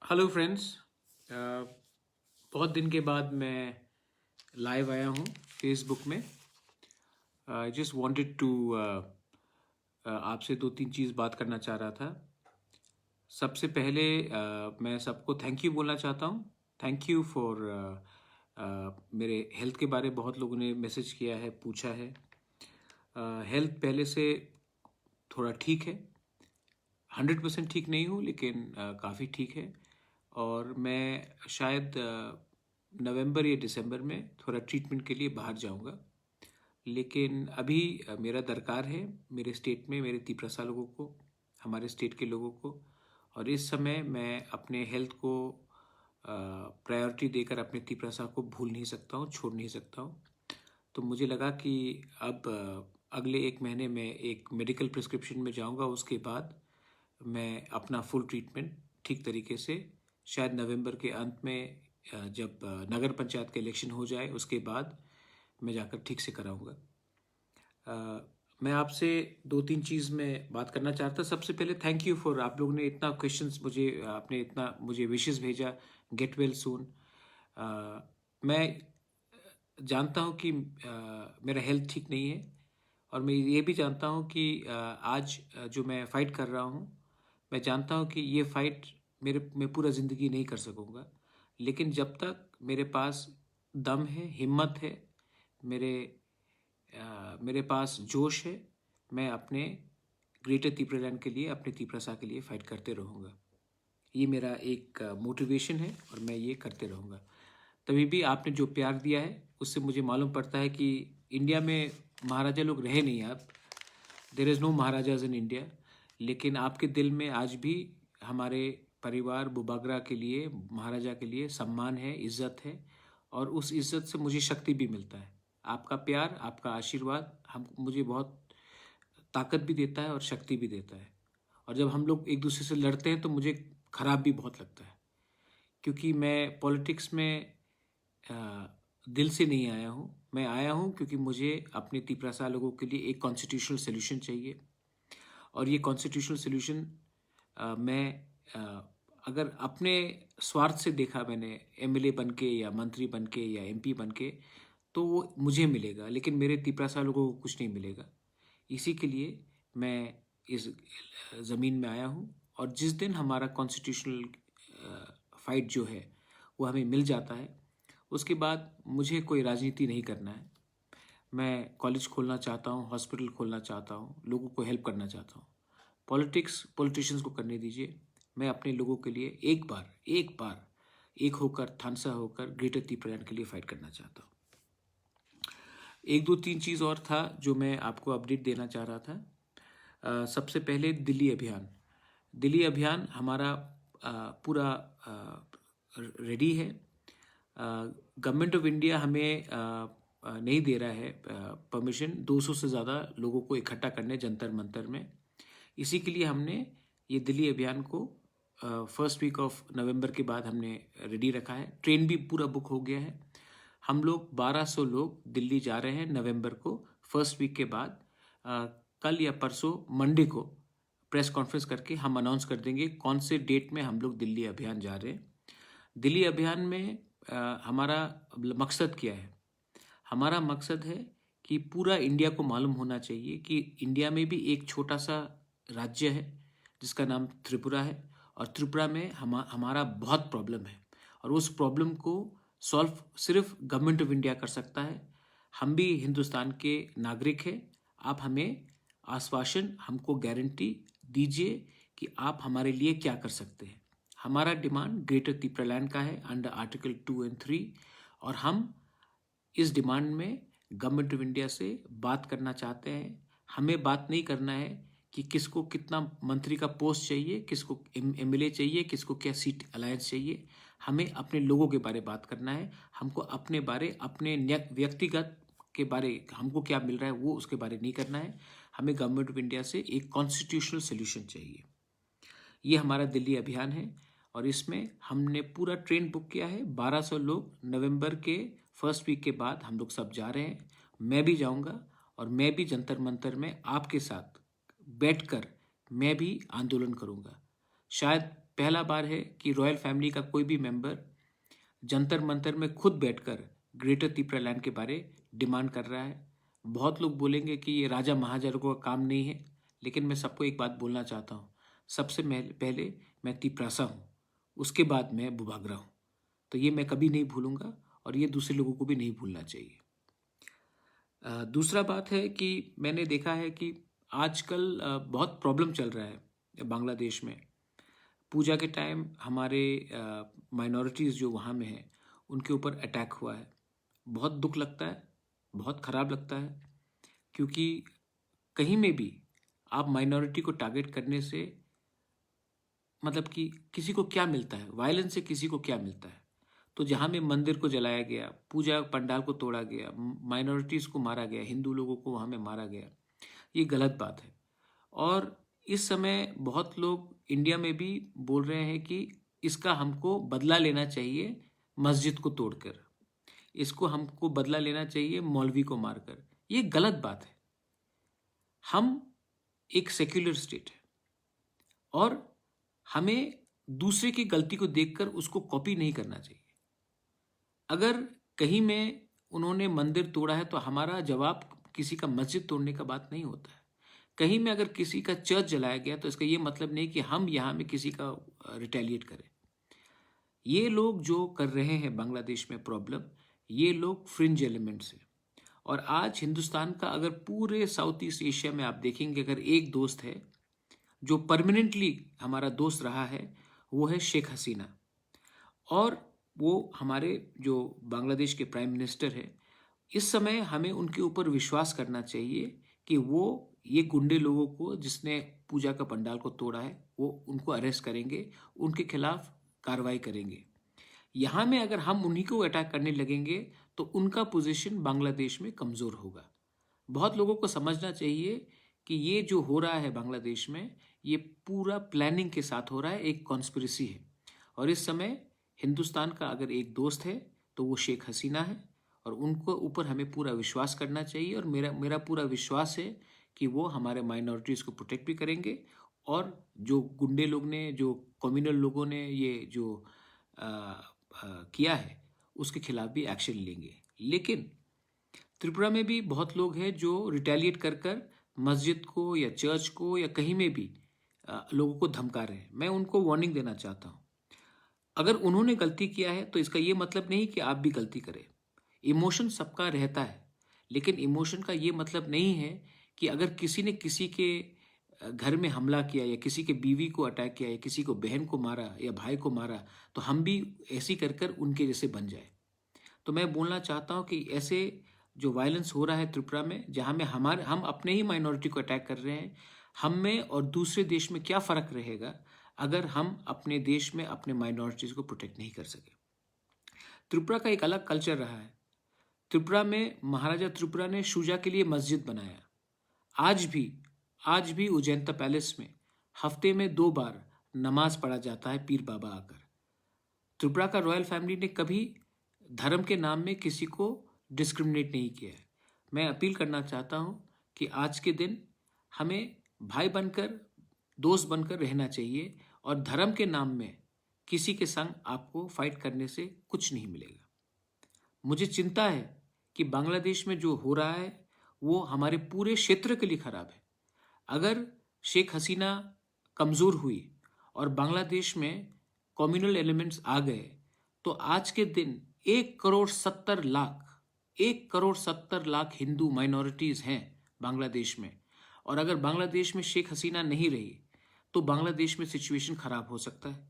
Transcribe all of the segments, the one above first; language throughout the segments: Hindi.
Hello friends. बहुत दिन के बाद मैं लाइव आया हूँ फेसबुक में। आई जस्ट वांटेड टू आपसे दो तीन चीज़ बात करना चाह रहा था। सबसे पहले मैं सबको थैंक यू बोलना चाहता हूँ। थैंक यू फॉर मेरे हेल्थ के बारे में बहुत लोगों ने मैसेज किया है, पूछा है। हेल्थ पहले से थोड़ा ठीक है, 100% ठीक नहीं हूँ लेकिन काफ़ी ठीक है। और मैं शायद नवंबर या दिसंबर में थोड़ा ट्रीटमेंट के लिए बाहर जाऊंगा। लेकिन अभी मेरा दरकार है मेरे स्टेट में, मेरे तिप्रसा लोगों को, हमारे स्टेट के लोगों को। और इस समय मैं अपने हेल्थ को प्रायोरिटी देकर अपने तिप्रसा को भूल नहीं सकता हूँ, छोड़ नहीं सकता हूँ। तो मुझे लगा कि अब अगले एक महीने में एक मेडिकल प्रिस्क्रिप्शन में जाऊंगा। उसके बाद मैं अपना फुल ट्रीटमेंट ठीक तरीके से शायद नवंबर के अंत में जब नगर पंचायत का इलेक्शन हो जाए उसके बाद मैं जाकर ठीक से कराऊंगा। मैं आपसे दो तीन चीज़ में बात करना चाहता। सबसे पहले थैंक यू फॉर, आप लोगों ने इतना क्वेश्चंस मुझे, आपने इतना मुझे विशेस भेजा, गेट वेल सून। मैं जानता हूँ कि मेरा हेल्थ ठीक नहीं है, और मैं ये भी जानता हूँ कि आज जो मैं फ़ाइट कर रहा हूँ, मैं जानता हूँ कि ये फ़ाइट मैं पूरा ज़िंदगी नहीं कर सकूँगा। लेकिन जब तक मेरे पास दम है, हिम्मत है, मेरे मेरे पास जोश है, मैं अपने ग्रेटर तिप्रलैंड के लिए, अपने तिप्रसा के लिए फ़ाइट करते रहूँगा। ये मेरा एक मोटिवेशन है और मैं ये करते रहूँगा। तभी भी आपने जो प्यार दिया है उससे मुझे मालूम पड़ता है कि इंडिया में महाराजा लोग रहे नहीं। आप, there is no maharajas in India. लेकिन आपके दिल में आज भी हमारे परिवार बुबागरा के लिए, महाराजा के लिए सम्मान है, इज्जत है। और उस इज्जत से मुझे शक्ति भी मिलता है। आपका प्यार, आपका आशीर्वाद मुझे बहुत ताकत भी देता है और शक्ति भी देता है। और जब हम लोग एक दूसरे से लड़ते हैं तो मुझे खराब भी बहुत लगता है, क्योंकि मैं पॉलिटिक्स में दिल से नहीं आया हूँ। मैं आया हूँ क्योंकि मुझे अपने तिप्रसा लोगों के लिए एक कॉन्स्टिट्यूशनल सोल्यूशन चाहिए। और ये कॉन्स्टिट्यूशनल सोल्यूशन मैं अगर अपने स्वार्थ से देखा, मैंने एमएलए बन के या मंत्री बन के या एमपी बन के, तो वो मुझे मिलेगा, लेकिन मेरे तिप्रसा लोगों को कुछ नहीं मिलेगा। इसी के लिए मैं इस ज़मीन में आया हूँ। और जिस दिन हमारा कॉन्स्टिट्यूशनल फाइट जो है वो हमें मिल जाता है, उसके बाद मुझे कोई राजनीति नहीं करना है। मैं कॉलेज खोलना चाहता हूँ, हॉस्पिटल खोलना चाहता हूँ, लोगों को हेल्प करना चाहता हूँ। पॉलिटिक्स पॉलिटिशियंस को करने दीजिए। मैं अपने लोगों के लिए एक होकर, थानसा होकर ग्रेटर तिप्रलैंड के लिए फाइट करना चाहता हूँ। एक दो तीन चीज़ और था जो मैं आपको अपडेट देना चाह रहा था। सबसे पहले दिल्ली अभियान हमारा पूरा रेडी है। गवर्नमेंट ऑफ इंडिया हमें नहीं दे रहा है परमिशन 200 से ज़्यादा लोगों को इकट्ठा करने जंतर मंतर में। इसी के लिए हमने ये दिल्ली अभियान को फर्स्ट वीक ऑफ नवंबर के बाद हमने रेडी रखा है। ट्रेन भी पूरा बुक हो गया है। हम लोग 1200 लोग दिल्ली जा रहे हैं नवंबर को, फर्स्ट वीक के बाद। कल या परसों मंडे को प्रेस कॉन्फ्रेंस करके हम अनाउंस कर देंगे कौन से डेट में हम लोग दिल्ली अभियान जा रहे हैं। दिल्ली अभियान में हमारा मकसद क्या है? हमारा मकसद है कि पूरा इंडिया को मालूम होना चाहिए कि इंडिया में भी एक छोटा सा राज्य है जिसका नाम त्रिपुरा है। और त्रिपुरा में हमारा बहुत प्रॉब्लम है, और उस प्रॉब्लम को सॉल्व सिर्फ गवर्नमेंट ऑफ इंडिया कर सकता है। हम भी हिंदुस्तान के नागरिक हैं। आप हमें आश्वासन, हमको गारंटी दीजिए कि आप हमारे लिए क्या कर सकते हैं। हमारा डिमांड ग्रेटर तिप्रलैंड का है अंडर आर्टिकल 2 और 3। और हम इस डिमांड में गवर्नमेंट ऑफ इंडिया से बात करना चाहते हैं। हमें बात नहीं करना है कि किसको कितना मंत्री का पोस्ट चाहिए, किसको एमएलए चाहिए, किसको क्या सीट अलायंस चाहिए। हमें अपने लोगों के बारे बात करना है। हमको अपने बारे, अपने व्यक्तिगत के बारे, हमको क्या मिल रहा है वो उसके बारे नहीं करना है। हमें गवर्नमेंट ऑफ इंडिया से एक कॉन्स्टिट्यूशनल सोल्यूशन चाहिए। ये हमारा दिल्ली अभियान है, और इसमें हमने पूरा ट्रेन बुक किया है। 1200 लोग नवंबर के फर्स्ट वीक के बाद हम लोग सब जा रहे हैं। मैं भी जाऊंगा, और मैं भी जंतर मंतर में आपके साथ बैठकर मैं भी आंदोलन करूंगा। शायद पहला बार है कि रॉयल फैमिली का कोई भी मेंबर जंतर मंतर में खुद बैठकर ग्रेटर त्रिपुरा लैंड के बारे डिमांड कर रहा है। बहुत लोग बोलेंगे कि ये राजा महाराजाओं का काम नहीं है, लेकिन मैं सबको एक बात बोलना चाहता हूँ। सबसे पहले मैं तिपरासा हूँ, उसके बाद मैं बुबागरा हूँ। तो ये मैं कभी नहीं भूलूंगा और ये दूसरे लोगों को भी नहीं भूलना चाहिए। दूसरा बात है कि मैंने देखा है कि आजकल बहुत प्रॉब्लम चल रहा है बांग्लादेश में। पूजा के टाइम हमारे माइनॉरिटीज़ जो वहाँ में हैं उनके ऊपर अटैक हुआ है। बहुत दुख लगता है, बहुत ख़राब लगता है, क्योंकि कहीं में भी आप माइनॉरिटी को टारगेट करने से मतलब कि किसी को क्या मिलता है, वायलेंस से किसी को क्या मिलता है। तो जहाँ में मंदिर को जलाया गया, पूजा पंडाल को तोड़ा गया, माइनॉरिटीज़ को मारा गया, हिंदू लोगों को वहाँ में मारा गया, ये गलत बात है। और इस समय बहुत लोग इंडिया में भी बोल रहे हैं कि इसका हमको बदला लेना चाहिए मस्जिद को तोड़कर, इसको हमको बदला लेना चाहिए मौलवी को मारकर। ये गलत बात है। हम एक सेक्युलर स्टेट है और हमें दूसरे की गलती को देखकर उसको कॉपी नहीं करना चाहिए। अगर कहीं में उन्होंने मंदिर तोड़ा है तो हमारा जवाब किसी का मस्जिद तोड़ने का बात नहीं होता है। कहीं में अगर किसी का चर्च जलाया गया तो इसका ये मतलब नहीं कि हम यहाँ में किसी का रिटेलिएट करें। ये लोग जो कर रहे हैं बांग्लादेश में प्रॉब्लम, ये लोग फ्रिंज एलिमेंट्स हैं। और आज हिंदुस्तान का अगर पूरे साउथ ईस्ट एशिया में आप देखेंगे, अगर एक दोस्त है जो परमानेंटली हमारा दोस्त रहा है, वो है शेख हसीना। और वो हमारे जो बांग्लादेश के प्राइम मिनिस्टर है, इस समय हमें उनके ऊपर विश्वास करना चाहिए कि वो ये गुंडे लोगों को जिसने पूजा का पंडाल को तोड़ा है वो उनको अरेस्ट करेंगे, उनके खिलाफ कार्रवाई करेंगे। यहाँ में अगर हम उन्हीं को अटैक करने लगेंगे तो उनका पोजीशन बांग्लादेश में कमज़ोर होगा। बहुत लोगों को समझना चाहिए कि ये जो हो रहा है बांग्लादेश में, ये पूरा प्लानिंग के साथ हो रहा है, एक कॉन्स्पिरेसी है। और इस समय हिंदुस्तान का अगर एक दोस्त है तो वो शेख हसीना है और उनको ऊपर हमें पूरा विश्वास करना चाहिए। और मेरा पूरा विश्वास है कि वो हमारे माइनॉरिटीज़ को प्रोटेक्ट भी करेंगे और जो गुंडे लोग ने, जो कम्युनल लोगों ने ये जो किया है उसके खिलाफ भी एक्शन लेंगे। लेकिन त्रिपुरा में भी बहुत लोग हैं जो रिटेलिएट कर कर मस्जिद को या चर्च को या कहीं में भी लोगों को धमका रहे हैं। मैं उनको वार्निंग देना चाहता हूँ, अगर उन्होंने गलती किया है तो इसका ये मतलब नहीं कि आप भी गलती करें। इमोशन सबका रहता है, लेकिन इमोशन का ये मतलब नहीं है कि अगर किसी ने किसी के घर में हमला किया या किसी के बीवी को अटैक किया या किसी को बहन को मारा या भाई को मारा तो हम भी ऐसी कर कर उनके जैसे बन जाए। तो मैं बोलना चाहता हूँ कि ऐसे जो वायलेंस हो रहा है त्रिपुरा में, जहाँ में हम अपने ही माइनॉरिटी को अटैक कर रहे हैं, हम में और दूसरे देश में क्या फ़र्क रहेगा अगर हम अपने देश में अपने माइनॉरिटीज़ को प्रोटेक्ट नहीं कर सके। त्रिपुरा का एक अलग कल्चर रहा है। त्रिपुरा में महाराजा त्रिपुरा ने शुजा के लिए मस्जिद बनाया। आज भी उज्जैनता पैलेस में हफ्ते में 2 बार नमाज पढ़ा जाता है पीर बाबा आकर। त्रिपुरा का रॉयल फैमिली ने कभी धर्म के नाम में किसी को डिस्क्रिमिनेट नहीं किया है। मैं अपील करना चाहता हूँ कि आज के दिन हमें भाई बनकर, दोस्त बनकर रहना चाहिए और धर्म के नाम में किसी के संग आपको फाइट करने से कुछ नहीं मिलेगा। मुझे चिंता है कि बांग्लादेश में जो हो रहा है वो हमारे पूरे क्षेत्र के लिए खराब है। अगर शेख हसीना कमज़ोर हुई और बांग्लादेश में कम्युनल एलिमेंट्स आ गए तो आज के दिन 1 करोड़ 70 लाख हिंदू माइनॉरिटीज़ हैं बांग्लादेश में। और अगर बांग्लादेश में शेख हसीना नहीं रही तो बांग्लादेश में सिचुएशन ख़राब हो सकता है।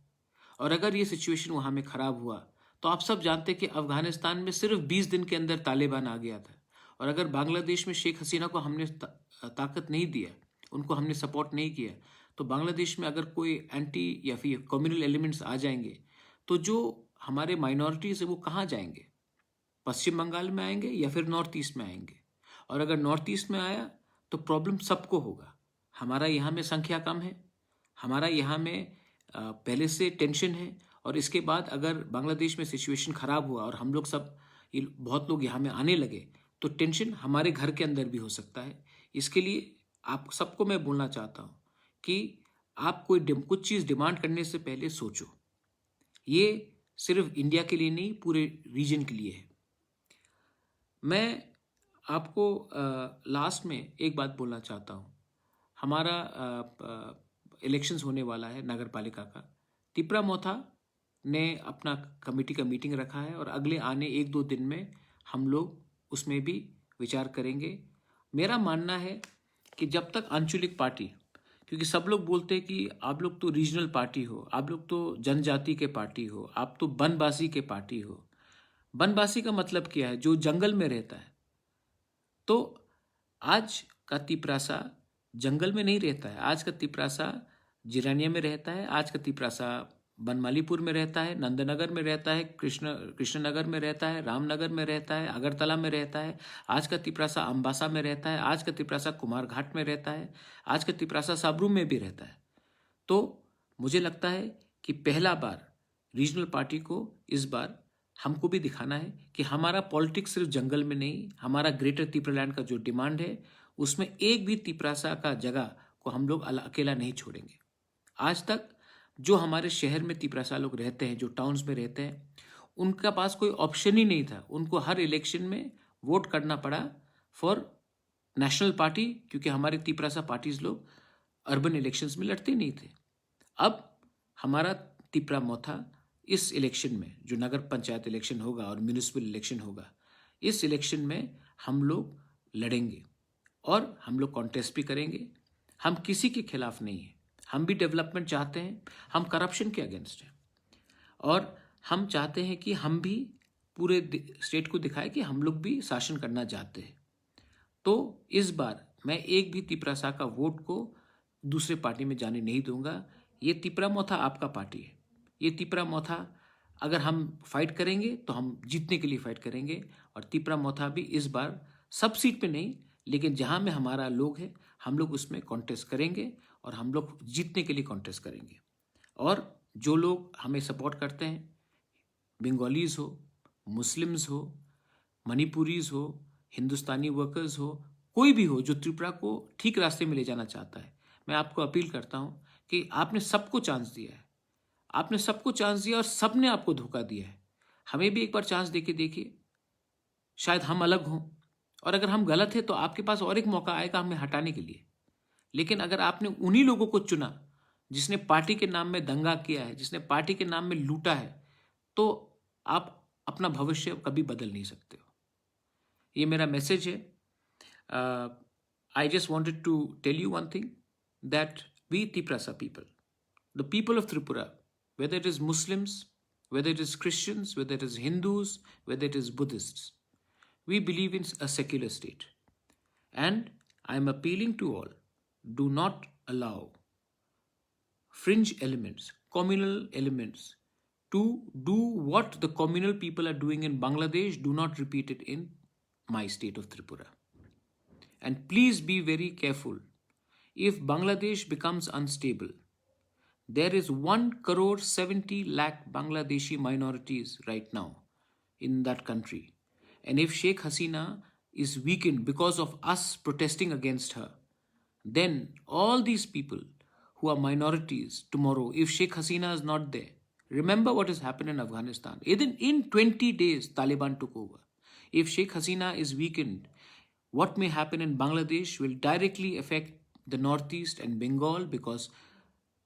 और अगर ये सिचुएशन वहाँ में ख़राब हुआ तो आप सब जानते हैं कि अफ़गानिस्तान में सिर्फ 20 दिन के अंदर तालिबान आ गया था। और अगर बांग्लादेश में शेख हसीना को हमने ताकत नहीं दिया, उनको हमने सपोर्ट नहीं किया, तो बांग्लादेश में अगर कोई एंटी या फिर कम्युनल एलिमेंट्स आ जाएंगे तो जो हमारे माइनॉरिटीज़ है वो कहाँ जाएंगे? पश्चिम बंगाल में आएंगे या फिर नॉर्थ ईस्ट में आएंगे। और अगर नॉर्थ ईस्ट में आया तो प्रॉब्लम सबको होगा। हमारा यहाँ में संख्या कम है, हमारा यहाँ में पहले से टेंशन है, और इसके बाद अगर बांग्लादेश में सिचुएशन ख़राब हुआ और हम लोग सब बहुत लोग यहाँ में आने लगे तो टेंशन हमारे घर के अंदर भी हो सकता है। इसके लिए आप सबको मैं बोलना चाहता हूँ कि आप कुछ चीज़ डिमांड करने से पहले सोचो। ये सिर्फ इंडिया के लिए नहीं, पूरे रीजन के लिए है। मैं आपको लास्ट में एक बात बोलना चाहता हूँ। हमारा इलेक्शंस होने वाला है नगर पालिका का। तिपरा मोथा ने अपना कमेटी का मीटिंग रखा है और अगले आने 1-2 दिन में हम लोग उसमें भी विचार करेंगे। मेरा मानना है कि जब तक आंचलिक पार्टी, क्योंकि सब लोग बोलते हैं कि आप लोग तो रीजनल पार्टी हो, आप लोग तो जनजाति के पार्टी हो, आप तो बनवासी के पार्टी हो। बनवासी का मतलब क्या है? जो जंगल में रहता है। तो आज का तिपरासा जंगल में नहीं रहता है। आज का तिपरासा जिरानिया में रहता है। आज का तिपरासा बनमालीपुर में रहता है, नंदनगर में रहता है, कृष्णनगर में रहता है, रामनगर में रहता है, अगरतला में रहता है। आज का तिपरासा अम्बासा में रहता है। आज का तिपरासा कुमारघाट में रहता है। आज का तिपरासा साबरू में भी रहता है। तो मुझे लगता है कि पहला बार रीजनल पार्टी को इस बार हमको भी दिखाना है कि हमारा पॉलिटिक्स सिर्फ जंगल में नहीं, हमारा ग्रेटर तिपरालैंड का जो डिमांड है उसमें एक भी तिपरासा का जगह को हम लोग अकेला नहीं छोड़ेंगे। आज तक जो हमारे शहर में तिपरासा लोग रहते हैं, जो टाउन्स में रहते हैं, उनका पास कोई ऑप्शन ही नहीं था। उनको हर इलेक्शन में वोट करना पड़ा फॉर नेशनल पार्टी, क्योंकि हमारे तिपरासा पार्टीज लोग अर्बन इलेक्शंस में लड़ते नहीं थे। अब हमारा तिपरा मोथा इस इलेक्शन में, जो नगर पंचायत इलेक्शन होगा और म्यूनिसिपल इलेक्शन होगा, इस इलेक्शन में हम लोग लड़ेंगे और हम लोग कॉन्टेस्ट भी करेंगे। हम किसी के खिलाफ नहीं हैं। हम भी डेवलपमेंट चाहते हैं। हम करप्शन के अगेंस्ट हैं और हम चाहते हैं कि हम भी पूरे स्टेट को दिखाएं कि हम लोग भी शासन करना चाहते हैं। तो इस बार मैं एक भी तिपरासा का वोट को दूसरे पार्टी में जाने नहीं दूंगा। ये तिपरा मोथा आपका पार्टी है। ये तिपरा मोथा अगर हम फाइट करेंगे तो हम जीतने के लिए फाइट करेंगे और तिपरा मोथा भी इस बार सब सीट पे नहीं, लेकिन जहां में हमारा लोग है हम लोग उसमें कॉन्टेस्ट करेंगे और हम लोग जीतने के लिए कॉन्टेस्ट करेंगे। और जो लोग हमें सपोर्ट करते हैं, बंगालीज हो, मुस्लिम्स हो, मणिपुरीज हो, हिंदुस्तानी वर्कर्स हो, कोई भी हो जो त्रिपुरा को ठीक रास्ते में ले जाना चाहता है, मैं आपको अपील करता हूं कि आपने सबको चांस दिया है। आपने सबको चांस दिया और सबने आपको धोखा दिया है। हमें भी एक बार चांस देके देखिए, शायद हम अलग हों और अगर हम गलत है तो आपके पास और एक मौका आएगा हमें हटाने के लिए। लेकिन अगर आपने उन्हीं लोगों को चुना जिसने पार्टी के नाम में दंगा किया है, जिसने पार्टी के नाम में लूटा है, तो आप अपना भविष्य कभी बदल नहीं सकते हो। ये मेरा मैसेज है। I just wanted to tell you one thing, that we Tiprasa people, the people of Tripura, whether it is Muslims, whether it is Christians, whether it is Hindus, whether it is Buddhists, we believe in a secular state. And I am appealing to all, do not allow fringe elements, communal elements, to do what the communal people are doing in Bangladesh. Do not repeat it in my state of Tripura. And please be very careful. If Bangladesh becomes unstable, there is 1.70 lakh Bangladeshi minorities right now in that country. And if Sheikh Hasina is weakened because of us protesting against her, then all these people who are minorities tomorrow, if Sheikh Hasina is not there, remember what has happened in Afghanistan. Even in 20 days, Taliban took over. If Sheikh Hasina is weakened, what may happen in Bangladesh will directly affect the Northeast and Bengal, because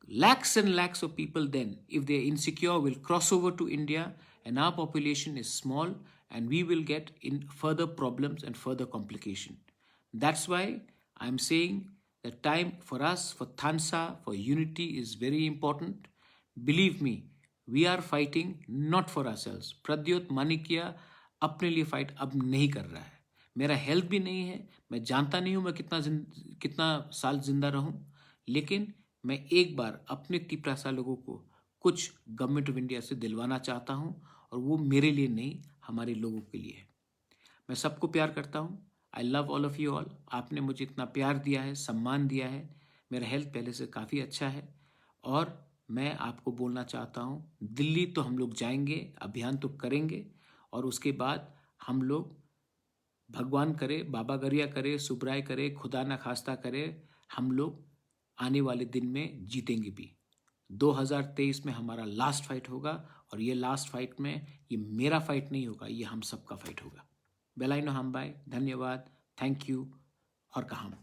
lakhs and lakhs of people then, if they are insecure, will cross over to India, and our population is small and we will get in further problems and further complication. That's why I'm saying the time for us, for Thansa, for unity is very important. Believe me, we are fighting not for ourselves. Pradyot Manikya अपने लिए फाइट अब नहीं कर रहा है। मेरा हेल्थ भी नहीं है, मैं जानता नहीं हूं मैं कितना साल जिंदा रहूं, लेकिन मैं एक बार अपने तिपरासा लोगों को कुछ गवर्नमेंट ऑफ इंडिया से दिलवाना चाहता हूं, और वो मेरे लिए नहीं, हमारे लोगों के लिए है। मैं सबको प्यार करता हूं। I love all of you all. आपने मुझे इतना प्यार दिया है, सम्मान दिया है। मेरा हेल्थ पहले से काफ़ी अच्छा है और मैं आपको बोलना चाहता हूं, दिल्ली तो हम लोग जाएंगे, अभियान तो करेंगे, और उसके बाद हम लोग, भगवान करे, बाबा गरिया करे, सुब्राय करे, खुदा ना खास्ता करे, हम लोग आने वाले दिन में जीतेंगे भी। 2023 में हमारा लास्ट फाइट होगा और ये लास्ट फाइट में ये मेरा फाइट नहीं होगा, ये हम सबका फाइट होगा। बेलाइनो हम बाय, धन्यवाद, थैंक यू और कहाम।